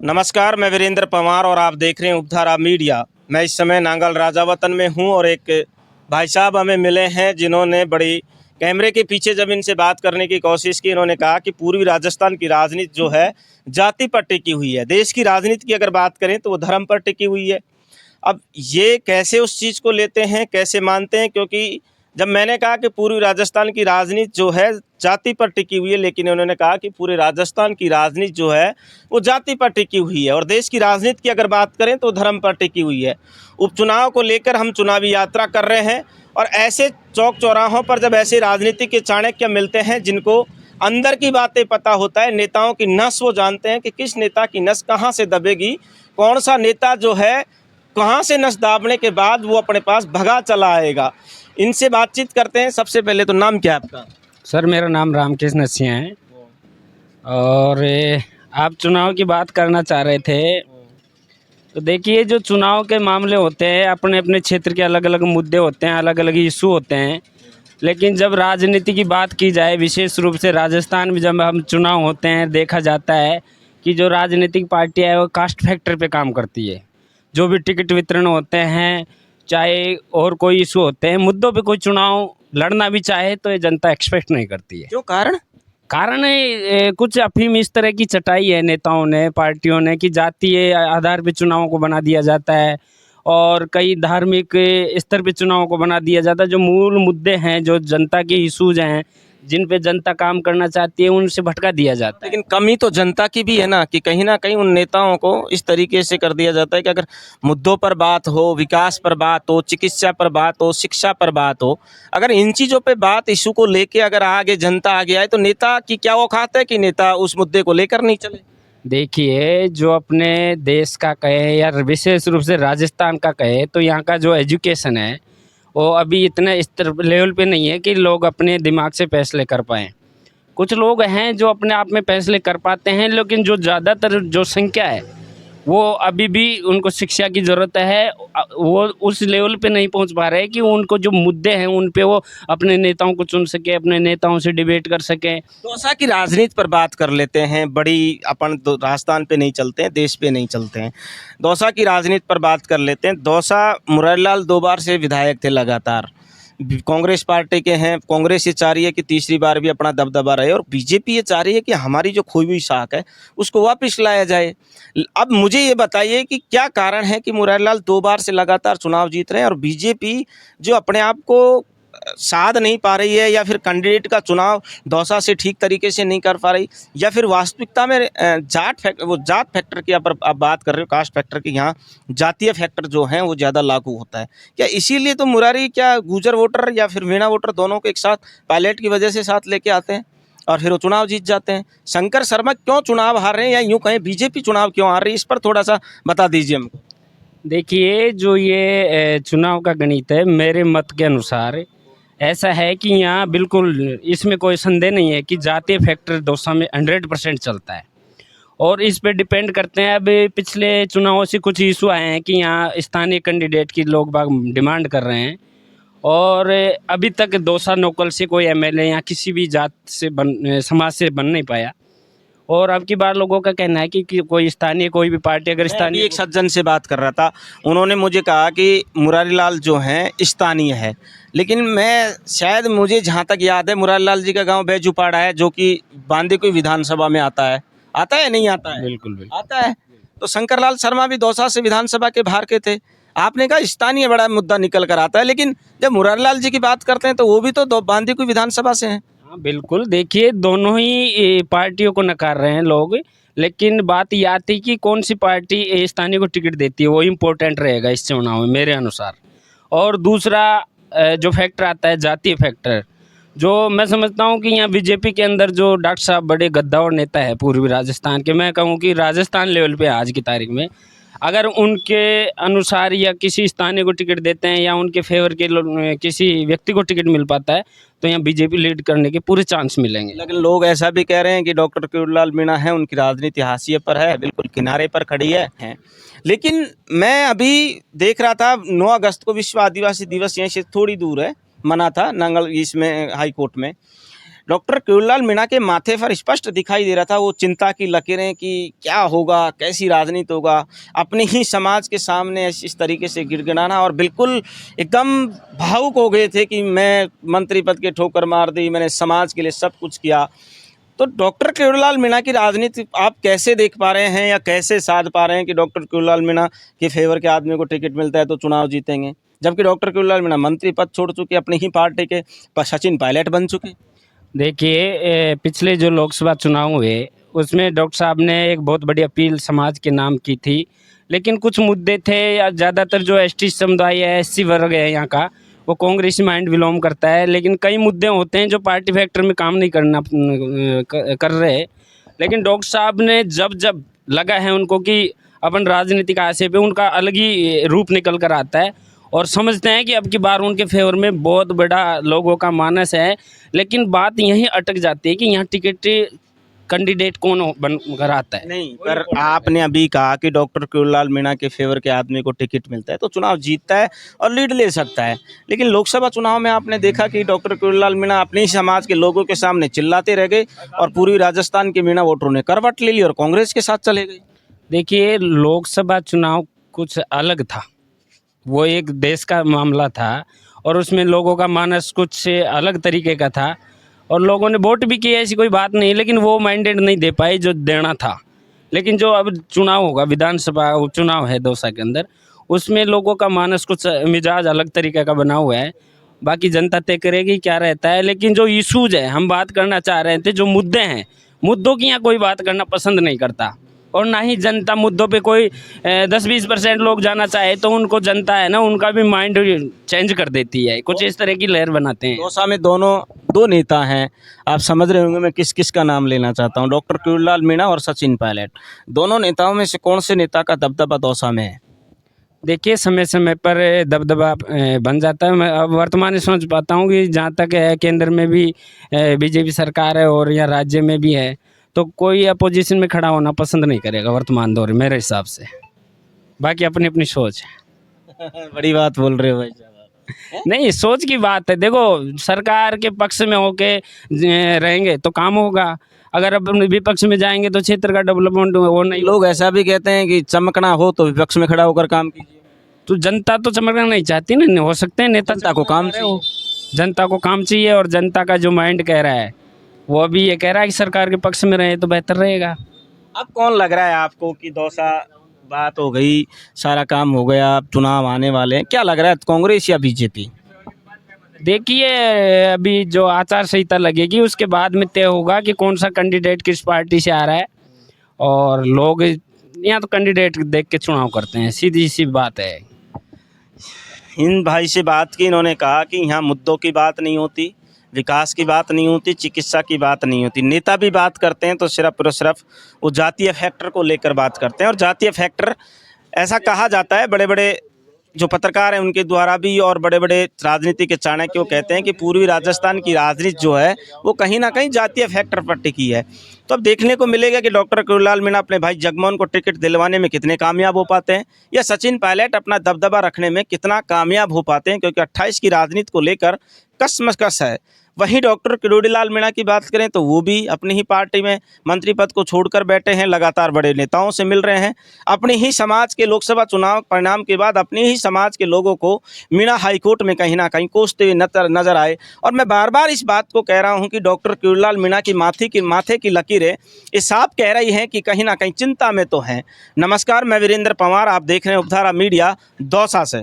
नमस्कार, मैं वीरेंद्र पवार और आप देख रहे हैं उपधारा मीडिया। मैं इस समय नांगल राजावतन में हूं और एक भाई साहब हमें मिले हैं जिन्होंने बड़ी कैमरे के पीछे जब इनसे बात करने की कोशिश की, इन्होंने कहा कि पूर्वी राजस्थान की राजनीति जो है जाति पर टिकी हुई है। देश की राजनीति की अगर बात करें तो वो धर्म पर टिकी हुई है। अब ये कैसे उस चीज़ को लेते हैं, कैसे मानते हैं, क्योंकि जब मैंने कहा कि पूर्वी राजस्थान की राजनीति जो है जाति पर टिकी हुई है, लेकिन उन्होंने कहा कि पूरे राजस्थान की राजनीति जो है वो जाति पर टिकी हुई है और देश की राजनीति की अगर बात करें तो धर्म पर टिकी हुई है। उपचुनाव को लेकर हम चुनावी यात्रा कर रहे हैं और ऐसे चौक चौराहों पर जब ऐसे राजनीति के चाणक्य मिलते हैं जिनको अंदर की बातें पता होता है, नेताओं की नस वो जानते हैं कि किस नेता की नस कहाँ से दबेगी, कौन सा नेता जो है कहाँ से नस दाबने के बाद वो अपने पास भगा चला आएगा। इनसे बातचीत करते हैं। सबसे पहले तो नाम क्या है आपका? सर मेरा नाम रामकृष्ण सिंह है और आप चुनाव की बात करना चाह रहे थे। तो देखिए, जो चुनाव के मामले होते हैं अपने अपने क्षेत्र के अलग अलग मुद्दे होते हैं, अलग अलग इशू होते हैं, लेकिन जब राजनीति की बात की जाए, विशेष रूप से राजस्थान में जब हम चुनाव होते हैं, देखा जाता है कि जो राजनीतिक पार्टी है वो कास्ट फैक्टर पे काम करती है। जो भी टिकट वितरण होते हैं, चाहे और कोई इशू होते हैं, मुद्दों पे कोई चुनाव लड़ना भी चाहे तो ये जनता एक्सपेक्ट नहीं करती है। जो कारण कुछ अफीम इस तरह की चटाई है नेताओं ने, पार्टियों ने, कि जातीय आधार पे चुनावों को बना दिया जाता है और कई धार्मिक स्तर पे चुनावों को बना दिया जाता है। जो मूल मुद्दे हैं, जो जनता के इशूज हैं, जिन पे जनता काम करना चाहती है, उनसे भटका दिया जाता है। लेकिन कमी तो जनता की भी है ना कि कहीं ना कहीं उन नेताओं को इस तरीके से कर दिया जाता है कि अगर मुद्दों पर बात हो, विकास पर बात हो, चिकित्सा पर बात हो, शिक्षा पर बात हो, अगर इन चीज़ों पे बात इशू को लेके अगर आगे जनता आगे आए तो नेता की क्या औकात है कि नेता उस मुद्दे को लेकर नहीं चले। देखिए, जो अपने देश का कहे या विशेष रूप से राजस्थान का कहे तो यहाँ का जो एजुकेशन है वो अभी इतने स्तर लेवल पे नहीं है कि लोग अपने दिमाग से फैसले कर पाएँ। कुछ लोग हैं जो अपने आप में फैसले कर पाते हैं, लेकिन जो ज़्यादातर जो संख्या है वो अभी भी उनको शिक्षा की ज़रूरत है। वो उस लेवल पे नहीं पहुंच पा रहे कि उनको जो मुद्दे हैं उन पे वो अपने नेताओं को चुन सके, अपने नेताओं से डिबेट कर सकें। दौसा की राजनीति पर बात कर लेते हैं। बड़ी अपन राजस्थान पे नहीं चलते हैं, देश पे नहीं चलते हैं, दौसा की राजनीति पर बात कर लेते हैं। दौसा मुरारीलाल 2 बार से विधायक थे लगातार, कांग्रेस पार्टी के हैं। कांग्रेस ये चाह रही है कि तीसरी बार भी अपना दबदबा रहे और बीजेपी ये चाह रही है कि हमारी जो खोई हुई साख है उसको वापस लाया जाए। अब मुझे ये बताइए कि क्या कारण है कि मुरारीलाल 2 बार से लगातार चुनाव जीत रहे हैं और बीजेपी जो अपने आप को साध नहीं पा रही है, या फिर कैंडिडेट का चुनाव दौसा से ठीक तरीके से नहीं कर पा रही, या फिर वास्तविकता में जात फैक्टर की आप बात कर रहे हो, कास्ट फैक्टर की, यहाँ जातीय फैक्टर जो है वो ज़्यादा लागू होता है क्या? इसीलिए तो मुरारी क्या गुर्जर वोटर या फिर मीणा वोटर दोनों को एक साथ पायलट की वजह से साथ लेके आते हैं और फिर वो चुनाव जीत जाते हैं। शंकर शर्मा क्यों चुनाव हार रहे हैं, या यूँ कहें बीजेपी चुनाव क्यों हार रही है, इस पर थोड़ा सा बता दीजिए हमको। देखिए, जो ये चुनाव का गणित है, मेरे मत के अनुसार ऐसा है कि यहाँ बिल्कुल इसमें कोई संदेह नहीं है कि जातीय फैक्टर दौसा में 100% चलता है और इस पे डिपेंड करते हैं। अब पिछले चुनावों से कुछ इशू आए हैं कि यहाँ स्थानीय कैंडिडेट की लोग बाग डिमांड कर रहे हैं और अभी तक दौसा लोकल से कोई एमएलए या किसी भी जात से समाज से बन नहीं पाया। और अब की बार लोगों का कहना है कि कोई स्थानीय कोई भी पार्टी अगर स्थानीय, एक सज्जन से बात कर रहा था, उन्होंने मुझे कहा कि मुरारीलाल जो हैं स्थानीय है, लेकिन मैं शायद मुझे जहाँ तक याद है मुरारीलाल जी का गांव बैजूपाड़ा है जो कि बांदीकुई विधानसभा में आता है नहीं आता है? बिल्कुल बिल्कुल आता है। तो शंकरलाल शर्मा भी दौसा से विधानसभा के बाहर के थे। आपने कहा स्थानीय बड़ा मुद्दा निकल कर आता है, लेकिन जब मुरारीलाल जी की बात करते हैं तो वो भी तो बांदीकुई विधानसभा से हैं। हाँ बिल्कुल, देखिए दोनों ही पार्टियों को नकार रहे हैं लोग, लेकिन बात ये आती है कि कौन सी पार्टी स्थानीय को टिकट देती है, वो इम्पोर्टेंट रहेगा इस चुनाव में मेरे अनुसार। और दूसरा जो फैक्टर आता है जातीय फैक्टर, जो मैं समझता हूँ कि यहाँ बीजेपी के अंदर जो डॉक्टर साहब बड़े गद्दावर नेता है पूर्वी राजस्थान के, मैं कहूँ कि राजस्थान लेवल पे आज की तारीख में अगर उनके अनुसार या किसी स्थानीय को टिकट देते हैं या उनके फेवर के किसी व्यक्ति को टिकट मिल पाता है तो यहाँ बीजेपी लीड करने के पूरे चांस मिलेंगे। लेकिन लोग ऐसा भी कह रहे हैं कि डॉक्टर किरोड़ीलाल मीणा है, उनकी राजनीति हाशिए पर है, बिल्कुल किनारे पर खड़ी है। लेकिन मैं अभी देख रहा था 9 अगस्त को विश्व आदिवासी दिवस यहीं से थोड़ी दूर है मना था नांगल इसमें हाई कोर्ट में। डॉक्टर केवललाल मीणा के माथे पर स्पष्ट दिखाई दे रहा था वो चिंता की लकीरें कि क्या होगा, कैसी राजनीति होगा, अपने ही समाज के सामने इस तरीके से गिड़गिड़ाना, और बिल्कुल एकदम भावुक हो गए थे कि मैं मंत्री पद के ठोकर मार दी, मैंने समाज के लिए सब कुछ किया। तो डॉक्टर केवललाल मीणा की राजनीति आप कैसे देख पा रहे हैं या कैसे साध पा रहे हैं कि डॉक्टर केवललाल मीणा के फेवर के आदमी को टिकट मिलता है तो चुनाव जीतेंगे, जबकि डॉक्टर केवललाल मीणा मंत्री पद छोड़ चुके, अपनी ही पार्टी के सचिन पायलट बन चुके। देखिए, पिछले जो लोकसभा चुनाव हुए उसमें डॉक्टर साहब ने एक बहुत बड़ी अपील समाज के नाम की थी, लेकिन कुछ मुद्दे थे या ज़्यादातर जो एसटी समुदाय है, एससी वर्ग है यहाँ का, वो कांग्रेसी माइंड बिलोंग करता है, लेकिन कई मुद्दे होते हैं जो पार्टी फैक्टर में काम नहीं कर रहे। लेकिन डॉक्टर साहब ने जब जब लगा है उनको कि अपन राजनीतिक आशय पे उनका अलग ही रूप निकल कर आता है और समझते हैं कि अब की बार उनके फेवर में बहुत बड़ा लोगों का मानस है। लेकिन बात यहीं अटक जाती है कि यहाँ टिकट कैंडिडेट कौन बन कर आता है। नहीं, पर आपने अभी कहा कि डॉक्टर केवललाल मीणा के फेवर के आदमी को टिकट मिलता है तो चुनाव जीतता है और लीड ले सकता है, लेकिन लोकसभा चुनाव में आपने देखा कि डॉक्टर केवललाल मीणा अपने ही समाज के लोगों के सामने चिल्लाते रह गए और पूरी राजस्थान के मीणा वोटरों ने करवट ले ली और कांग्रेस के साथ चले गए। देखिए, लोकसभा चुनाव कुछ अलग था, वो एक देश का मामला था और उसमें लोगों का मानस कुछ अलग तरीके का था और लोगों ने वोट भी किया, ऐसी कोई बात नहीं, लेकिन वो माइंडेड नहीं दे पाए जो देना था। लेकिन जो अब चुनाव होगा, विधानसभा चुनाव है दौसा के अंदर, उसमें लोगों का मानस कुछ मिजाज अलग तरीके का बना हुआ है। बाकी जनता तय करेगी क्या रहता है, लेकिन जो इशूज है हम बात करना चाह रहे थे, जो मुद्दे हैं, मुद्दों की यहाँ कोई बात करना पसंद नहीं करता और ना ही जनता मुद्दों पे कोई 10-20% लोग जाना चाहे तो उनको जनता है ना, उनका भी माइंड चेंज कर देती है, कुछ इस तरह की लहर बनाते हैं। दौसा में दो नेता हैं, आप समझ रहे होंगे मैं किस किस का नाम लेना चाहता हूँ, डॉक्टर केवललाल मीणा और सचिन पायलट। दोनों नेताओं में से कौन से नेता का दबदबा दौसा में है? देखिए, समय समय पर दबदबा बन जाता है। मैं अब वर्तमान में समझ पाता हूँ कि जहाँ तक है केंद्र में भी बीजेपी सरकार है और यहाँ राज्य में भी है, तो कोई अपोजिशन में खड़ा होना पसंद नहीं करेगा वर्तमान दौर में मेरे हिसाब से। बाकी अपनी अपनी सोच है। बड़ी बात बोल रहे हो भाई साहब। नहीं, सोच की बात है। देखो, सरकार के पक्ष में होके रहेंगे तो काम होगा, अगर अपन विपक्ष में जाएंगे तो क्षेत्र का डेवलपमेंट वो नहीं। लोग ऐसा भी कहते हैं कि चमकना हो तो विपक्ष में खड़ा होकर काम कीजिए। तो जनता तो चमकना नहीं चाहती ना, हो सकते हैं नेता जनता को काम चाहिए। जनता को काम चाहिए और जनता का जो माइंड कह रहा है वो अभी ये कह रहा है कि सरकार के पक्ष में रहे तो बेहतर रहेगा। अब कौन लग रहा है आपको कि दौसा बात हो गई, सारा काम हो गया, अब चुनाव आने वाले हैं, क्या लग रहा है, कांग्रेस या बीजेपी? देखिए, अभी जो आचार संहिता लगेगी उसके बाद में तय होगा कि कौन सा कैंडिडेट किस पार्टी से आ रहा है और लोग यहाँ तो कैंडिडेट देख के चुनाव करते हैं, सीधी सी बात है। इन भाई से बात की, इन्होंने कहा कि यहाँ मुद्दों की बात नहीं होती, विकास की बात नहीं होती, चिकित्सा की बात नहीं होती, नेता भी बात करते हैं तो सिर्फ और सिर्फ वो जातीय फैक्टर को लेकर बात करते हैं। और जातीय फैक्टर ऐसा कहा जाता है, बड़े बड़े जो पत्रकार हैं उनके द्वारा भी और बड़े बड़े राजनीति के चाणक्य वो कहते हैं कि पूर्वी राजस्थान की राजनीति जो है वो कहीं ना कहीं जातीय फैक्टर पर टिकी है। तो अब देखने को मिलेगा कि डॉक्टर केवललाल मीणा अपने भाई जगमोहन को टिकट दिलवाने में कितने कामयाब हो पाते हैं या सचिन पायलट अपना दबदबा रखने में कितना कामयाब हो पाते हैं, क्योंकि 28 की राजनीति को लेकर कसमकस है। वहीं डॉक्टर केवललाल मीणा की बात करें तो वो भी अपनी ही पार्टी में मंत्री पद को छोड़कर बैठे हैं, लगातार बड़े नेताओं से मिल रहे हैं। अपने ही समाज के लोकसभा चुनाव परिणाम के बाद अपने ही समाज के लोगों को मीणा हाईकोर्ट में कहीं ना कहीं कोसते हुए नजर आए। और मैं बार बार इस बात को कह रहा हूं कि डॉक्टर केवललाल मीणा की माथे की लकीरें ये साफ कह रही हैं कि कहीं ना कहीं चिंता में तो हैं। नमस्कार, मैं वीरेंद्र पंवार, आप देख रहे हैं उपधारा मीडिया दौसा से।